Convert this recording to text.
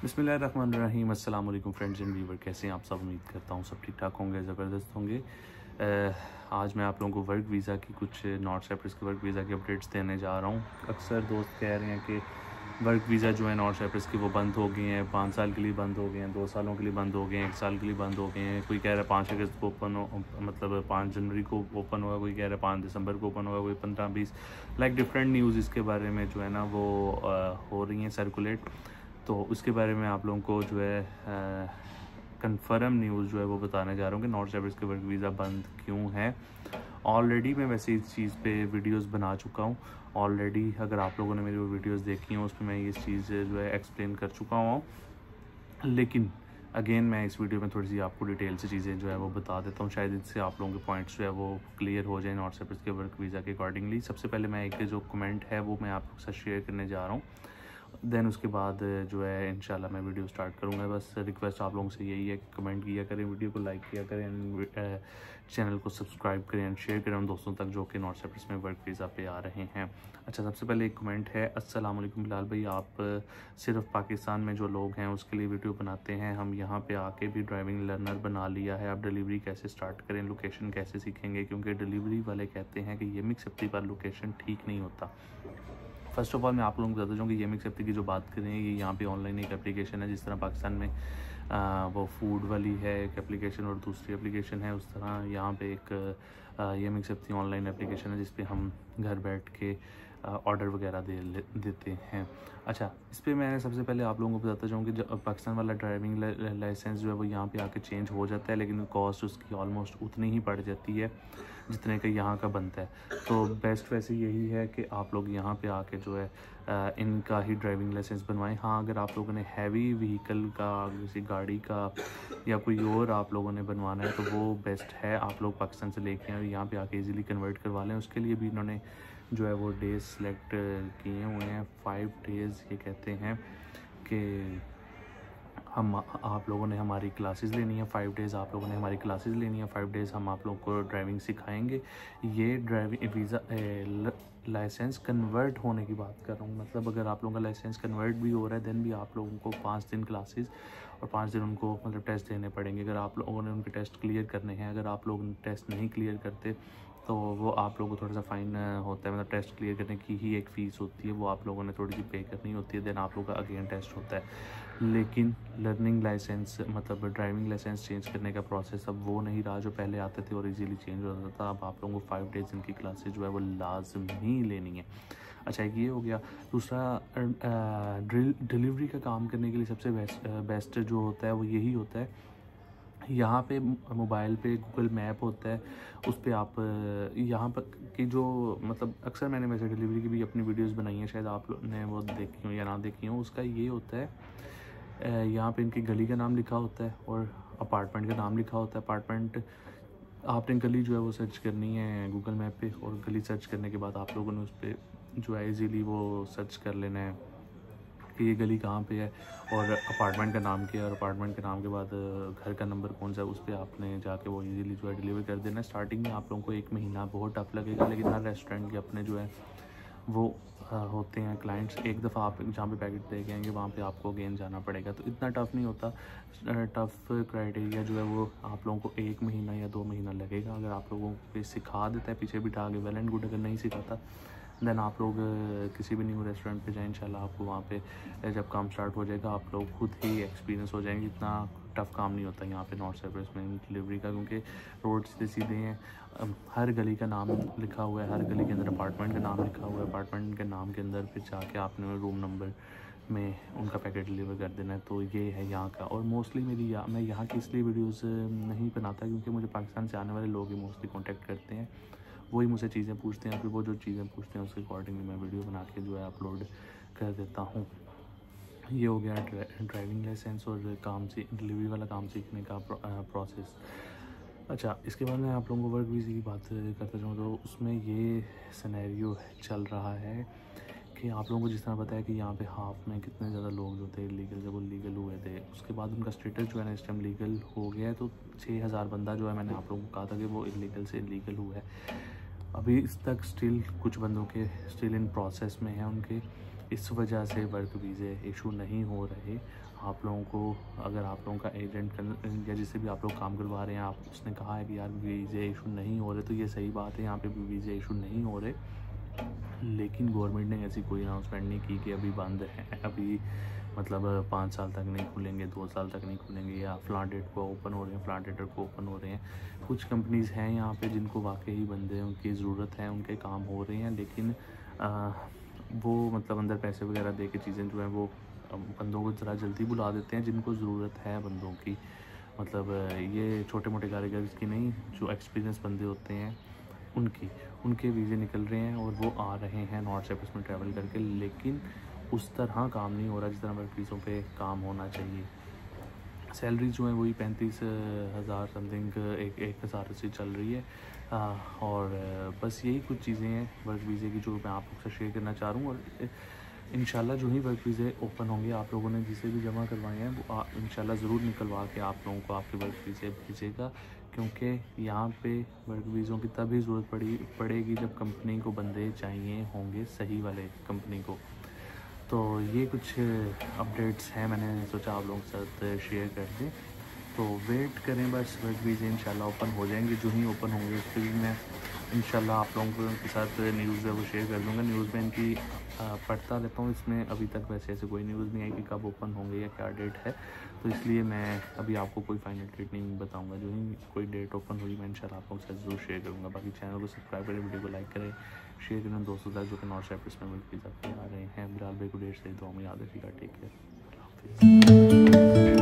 बिस्मिल्लाहिर्रहमानिर्रहीम। अस्सलाम वालेकुम फ्रेंड्स एंड व्यूवर, कैसे हैं आप सब? उम्मीद करता हूँ सब ठीक ठाक होंगे, ज़बरदस्त होंगे। आज मैं आप लोगों को वर्क वीज़ा की कुछ नॉर्थ साइप्रस के वर्क वीज़ा की अपडेट्स देने जा रहा हूँ। अक्सर दोस्त कह रहे हैं कि वर्क वीज़ा जो है नॉर्थ साइप्रस की वो बंद हो गई हैं, 5 साल के लिए बंद हो गए हैं, 2 सालों के लिए बंद हो गए हैं, 1 साल के लिए बंद हो गए हैं। कोई कह रहा है 5 अगस्त को ओपन हो, मतलब 5 जनवरी को ओपन होगा, कोई कह रहा है 5 दिसंबर को ओपन होगा, कोई 15-20 लाइक डिफरेंट न्यूज़ इसके बारे में जो है ना वो हो रही हैं सर्कुलेट। तो उसके बारे में आप लोगों को जो है कंफर्म न्यूज़ जो है वो बताने जा रहा हूँ कि नॉर्थ साइप्रस के वर्क वीज़ा बंद क्यों है। ऑलरेडी मैं वैसे इस चीज़ पे वीडियोस बना चुका हूँ ऑलरेडी। अगर आप लोगों ने मेरी वो वीडियोस देखी हैं उसमें मैं ये चीज़ जो है एक्सप्लेन कर चुका हूँ, लेकिन अगेन मैं इस वीडियो में थोड़ी सी आपको डिटेल से चीज़ें जो है वो बता देता हूँ। शायद इससे आप लोगों के पॉइंट्स जो है वो क्लियर हो जाए नॉर्थ साइप्रस के वर्क वीज़ा के अकॉर्डिंगली। सबसे पहले मैं एक जो कमेंट है वो मैं आप लोग के साथ शेयर करने जा रहा हूँ, देन उसके बाद जो है इंशाल्लाह मैं वीडियो स्टार्ट करूँगा। बस रिक्वेस्ट आप लोगों से यही है कि कमेंट किया करें, वीडियो को लाइक किया करें, चैनल को सब्सक्राइब करें एंड शेयर करें उन दोस्तों तक जो कि नॉर्थ साइप्रस में वर्क वीज़ा पे आ रहे हैं। अच्छा, सबसे पहले एक कमेंट है, अस्सलाम वालेकुम बिलाल भाई, आप सिर्फ पाकिस्तान में जो लोग हैं उसके लिए वीडियो बनाते हैं, हम यहाँ पे आके भी ड्राइविंग लर्नर बना लिया है, आप डिलीवरी कैसे स्टार्ट करें, लोकेशन कैसे सीखेंगे? क्योंकि डिलीवरी वाले कहते हैं कि ये मिक्स एप्टी पर लोकेशन ठीक नहीं होता। फ़र्स्ट ऑफ ऑल मैं आप लोगों को बताता हूँ कि ये मिक्स एप्टी की जो बात करें ये यहाँ पे ऑनलाइन एक एप्लीकेशन है। जिस तरह पाकिस्तान में वो फूड वाली है एक एप्लीकेशन और दूसरी एप्लीकेशन है, उस तरह यहाँ पे एक ये मिक्स एप्टी ऑनलाइन एप्लीकेशन है जिस पे हम घर बैठ के ऑर्डर वगैरह देते हैं। अच्छा, इस पर मैं सबसे पहले आप लोगों को बताता चाहूँ कि जब पाकिस्तान वाला ड्राइविंग लाइसेंस जो है वो यहाँ पे आके चेंज हो जाता है, लेकिन कॉस्ट उसकी ऑलमोस्ट उतनी ही पड़ जाती है जितने का यहाँ का बनता है। तो बेस्ट वैसे यही है कि आप लोग यहाँ पे आके जो है इनका ही ड्राइविंग लाइसेंस बनवाएं। हाँ, अगर आप लोगों ने हैवी व्हीकल का, किसी गाड़ी का या कोई और आप लोगों ने बनवाना है तो वो बेस्ट है आप लोग पाकिस्तान से लेके आए और यहाँ पे आके इजीली कन्वर्ट करवा लें। उसके लिए भी इन्होंने जो है वो डेज सेलेक्ट किए हुए हैं, 5 डेज़। ये कहते हैं कि हम आप लोगों ने हमारी क्लासेस लेनी है 5 डेज़, आप लोगों ने हमारी क्लासेस लेनी है 5 डेज़, हम आप लोगों को ड्राइविंग सिखाएंगे। ये ड्राइविंग वीज़ा लाइसेंस कन्वर्ट होने की बात कर रहा हूँ, मतलब अगर आप लोगों का लाइसेंस कन्वर्ट भी हो रहा है देन भी आप लोगों को 5 दिन क्लासेस और 5 दिन उनको मतलब टेस्ट देने पड़ेंगे अगर आप लोगों ने उनके टेस्ट क्लियर करने हैं। अगर आप लोग टेस्ट नहीं क्लियर करते तो वो आप लोगों को थोड़ा सा फ़ाइन होता है, मतलब टेस्ट क्लियर करने की ही एक फ़ीस होती है, वो आप लोगों ने थोड़ी सी पे करनी होती है, देन आप लोगों का अगेन टेस्ट होता है। लेकिन लर्निंग लाइसेंस मतलब ड्राइविंग लाइसेंस चेंज करने का प्रोसेस अब वो नहीं रहा जो पहले आते थे और इजीली चेंज हो जाता था। अब आप लोगों को 5 डेज़ इनकी क्लासेज जो है वो लाजमी लेनी है। अच्छा, एक ये हो गया। दूसरा, डिलीवरी का काम करने के लिए सबसे बेस्ट जो होता है वो यही होता है, यहाँ पे मोबाइल पे गूगल मैप होता है, उस पर आप यहाँ पर की जो मतलब अक्सर मैंने वैसे डिलीवरी की भी अपनी वीडियोस बनाई हैं, शायद आप लोग ने वो देखी हो या ना देखी हो। उसका ये होता है यहाँ पे इनकी गली का नाम लिखा होता है और अपार्टमेंट का नाम लिखा होता है। अपार्टमेंट आपने गली जो है वो सर्च करनी है गूगल मैप पे और गली सर्च करने के बाद आप लोगों ने उस पर जो है ईज़िली वो सर्च कर लेना है कि ये गली कहाँ पे है और अपार्टमेंट का नाम क्या है, और अपार्टमेंट के नाम के बाद घर का नंबर कौन सा है, उस पर आपने जाके वो इजीली जो है डिलीवर कर देना है। स्टार्टिंग में आप लोगों को 1 महीना बहुत टफ लगेगा, लेकिन हर रेस्टोरेंट के अपने जो है वो होते हैं क्लाइंट्स। एक दफ़ा आप जहाँ पे पैकेट दे के आएंगे वहाँ पे आपको अगेन जाना पड़ेगा, तो इतना टफ़ नहीं होता। टफ़ क्राइटेरिया जो है वो आप लोगों को 1 महीना या 2 महीना लगेगा। अगर आप लोगों को सिखा देता है पीछे बिठा के, वेल एंड गुड। अगर नहीं सिखाता देन आप लोग किसी भी न्यू रेस्टोरेंट पे जाएं, इंशाल्लाह आपको वहाँ पे जब काम स्टार्ट हो जाएगा आप लोग खुद ही एक्सपीरियंस हो जाएंगे। इतना टफ़ काम नहीं होता यहाँ पे नॉर्थ साइप्रस में डिलीवरी का, क्योंकि रोड सीधे हैं। हर गली का नाम लिखा हुआ है, हर गली के अंदर अपार्टमेंट का नाम लिखा हुआ है, अपार्टमेंट के नाम के अंदर फिर जाके आपने रूम नंबर में उनका पैकेट डिलीवर कर देना है। तो ये है यहाँ का। और मोस्टली मैं यहाँ की इसलिए वीडियोस नहीं बनाता क्योंकि मुझे पाकिस्तान से आने वाले लोग ही मोस्टली कॉन्टैक्ट करते हैं, वही मुझसे चीज़ें पूछते हैं, फिर वो जो चीज़ें पूछते हैं उसके अकॉर्डिंगली मैं वीडियो बना के जो है अपलोड कर देता हूँ। ये हो गया ड्राइविंग लाइसेंस और काम से डिलीवरी वाला काम सीखने का प्रोसेस। अच्छा, इसके बाद मैं आप लोगों को वर्क वीज़ा की बात करता चाहूँ तो उसमें ये सिनेरियो चल रहा है कि आप लोगों को जिस तरह पता है कि यहाँ पे हाफ में कितने ज़्यादा लोग जो थे इलीगल, जब वो लीगल हुए थे उसके बाद उनका स्टेटस जो है ना इस टाइम लीगल हो गया है। तो 6000 बंदा जो है, मैंने आप लोगों को कहा था कि वो इलीगल से लीगल हुआ है। अभी इस तक स्टिल कुछ बंदों के स्टिल इन प्रोसेस में हैं उनके, इस वजह से वर्क वीज़े इशू नहीं हो रहे। आप लोगों को, अगर आप लोगों का एजेंट या जिससे भी आप लोग काम करवा रहे हैं, आप उसने कहा है कि यार वीज़े इशू नहीं हो रहे, तो ये सही बात है, यहाँ पे भी वीज़े इशू नहीं हो रहे। लेकिन गवर्नमेंट ने ऐसी कोई अनाउंसमेंट नहीं की कि अभी बंद है, अभी मतलब 5 साल तक नहीं खुलेंगे, 2 साल तक नहीं खुलेंगे, या फ़लाँ डेट को ओपन हो रहे हैं, फ़लाँ डेट को ओपन हो रहे हैं। कुछ कंपनीज़ हैं यहाँ पे जिनको वाकई बंदे उनकी ज़रूरत है, उनके काम हो रहे हैं, लेकिन वो मतलब अंदर पैसे वगैरह दे के चीज़ें जो हैं वो बंदों को ज़रा जल्दी बुला देते हैं जिनको ज़रूरत है बंदों की। मतलब ये छोटे मोटे कारीगर की नहीं, जो एक्सपीरियंस बंदे होते हैं उनके वीज़े निकल रहे हैं और वो आ रहे हैं नॉर्थ साइप्रस में ट्रैवल करके, लेकिन उस तरह काम नहीं हो रहा जिस तरह वर्क वीज़ों पे काम होना चाहिए। सैलरी जो है वही 35,000 समथिंग 1,000 से चल रही है। और बस यही कुछ चीज़ें हैं वर्क वीज़े की जो मैं आप लोग से शेयर करना चाह रहा हूँ। और इंशाल्लाह जो ही वर्क वीज़े ओपन होंगे, आप लोगों ने जिसे भी जमा करवाए हैं वो इंशाल्लाह ज़रूर निकलवा के आप लोगों को आपके वर्क वीज़े भेजेगा, क्योंकि यहाँ पे वर्क वीज़ों की तभी ज़रूरत पड़ेगी जब कंपनी को बंदे चाहिए होंगे, सही वाले कंपनी को। तो ये कुछ अपडेट्स हैं, मैंने सोचा आप लोगों के साथ शेयर कर दें। तो वेट करें बस, वर्क वीज़े इंशाल्लाह ओपन हो जाएंगे। जो ही ओपन होंगे उस पर भी मैं इंशाल्लाह आप लोगों के साथ न्यूज़ है वो शेयर कर दूँगा। न्यूज़ में इनकी पढ़ता रहता हूँ, इसमें अभी तक वैसे ऐसे कोई न्यूज़ नहीं आई कि कब ओपन होंगे या क्या डेट है, तो इसलिए मैं अभी आपको कोई फाइनल डेट नहीं बताऊँगा। जो ही कोई डेट ओपन हुई मैं इंशाल्लाह आप लोगों के साथ ज़रूर शेयर करूँगा। बाकी चैनल को सब्सक्राइब करें, वीडियो को लाइक करें, शेयर करें दोस्तों के साथ जो कि नॉर्थ साइप्रस में वर्क वीज़ा पे आ रहे हैं। बिलाल भाई को डेट से दुआ में याद रखिएगा। टेक केयर, अल्लाह हाफ़िज़।